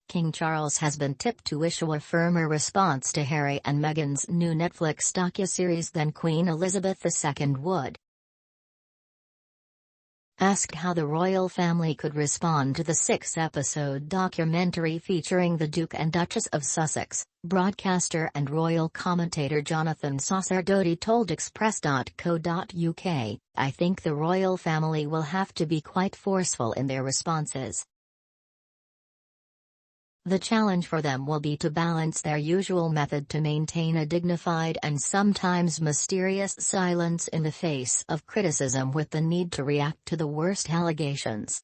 King Charles has been tipped to issue a firmer response to Harry and Meghan's new Netflix docuseries than Queen Elizabeth II would. Asked how the royal family could respond to the 6-episode documentary featuring the Duke and Duchess of Sussex, broadcaster and royal commentator Jonathan Sacerdoti told Express.co.uk, "I think the royal family will have to be quite forceful in their responses. The challenge for them will be to balance their usual method to maintain a dignified and sometimes mysterious silence in the face of criticism with the need to react to the worst allegations."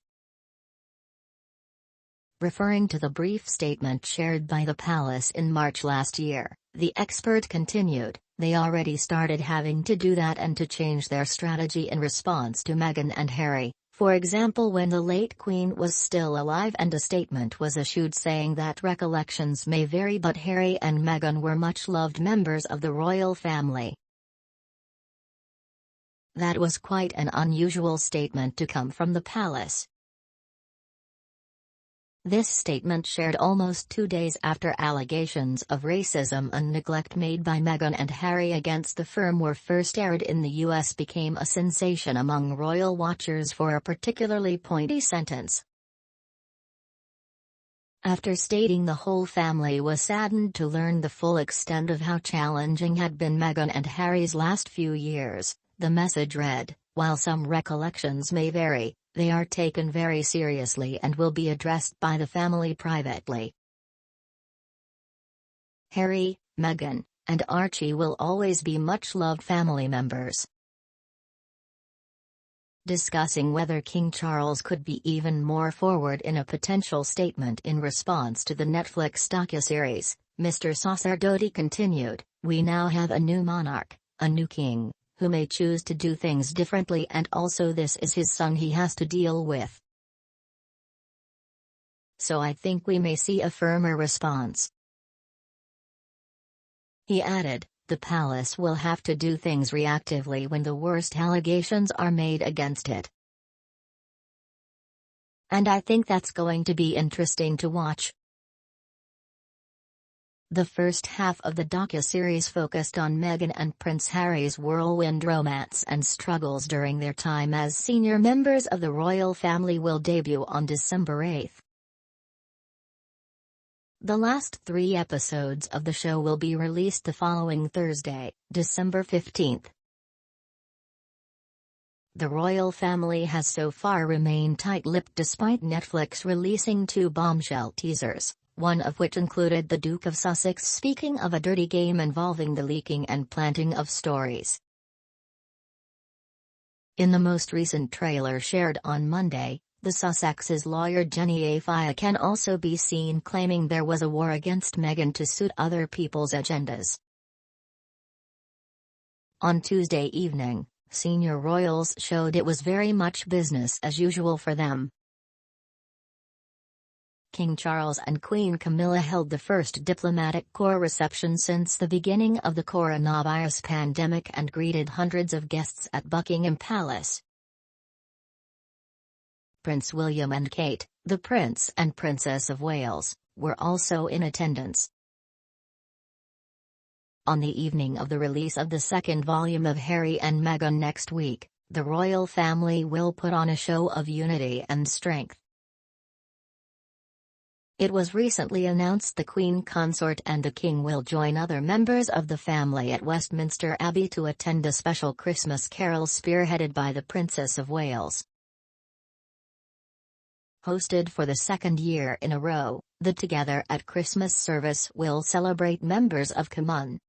Referring to the brief statement shared by the palace in March last year, the expert continued, "They already started having to do that and to change their strategy in response to Meghan and Harry. For example, when the late Queen was still alive and a statement was issued saying that recollections may vary but Harry and Meghan were much-loved members of the royal family. That was quite an unusual statement to come from the palace." This statement, shared almost 2 days after allegations of racism and neglect made by Meghan and Harry against the firm were first aired in the US, became a sensation among royal watchers for a particularly pointy sentence. After stating the whole family was saddened to learn the full extent of how challenging had been Meghan and Harry's last few years, the message read, "While some recollections may vary, they are taken very seriously and will be addressed by the family privately. Harry, Meghan, and Archie will always be much-loved family members." Discussing whether King Charles could be even more forward in a potential statement in response to the Netflix docuseries, Mr. Sacerdoti continued, "We now have a new monarch, a new king, who may choose to do things differently, and also this is his son he has to deal with. So I think we may see a firmer response." He added, "The palace will have to do things reactively when the worst allegations are made against it. And I think that's going to be interesting to watch." The first half of the docuseries focused on Meghan and Prince Harry's whirlwind romance and struggles during their time as senior members of the royal family will debut on December 8. The last 3 episodes of the show will be released the following Thursday, December 15. The royal family has so far remained tight-lipped despite Netflix releasing 2 bombshell teasers, one of which included the Duke of Sussex speaking of a dirty game involving the leaking and planting of stories. In the most recent trailer shared on Monday, the Sussex's lawyer Jenny Afia can also be seen claiming there was a war against Meghan to suit other people's agendas. On Tuesday evening, senior royals showed it was very much business as usual for them. King Charles and Queen Camilla held the first diplomatic corps reception since the beginning of the coronavirus pandemic and greeted hundreds of guests at Buckingham Palace. Prince William and Kate, the Prince and Princess of Wales, were also in attendance. On the evening of the release of the 2nd volume of Harry and Meghan next week, the royal family will put on a show of unity and strength. It was recently announced the Queen Consort and the King will join other members of the family at Westminster Abbey to attend a special Christmas carol spearheaded by the Princess of Wales. Hosted for the 2nd year in a row, the Together at Christmas service will celebrate members of Common.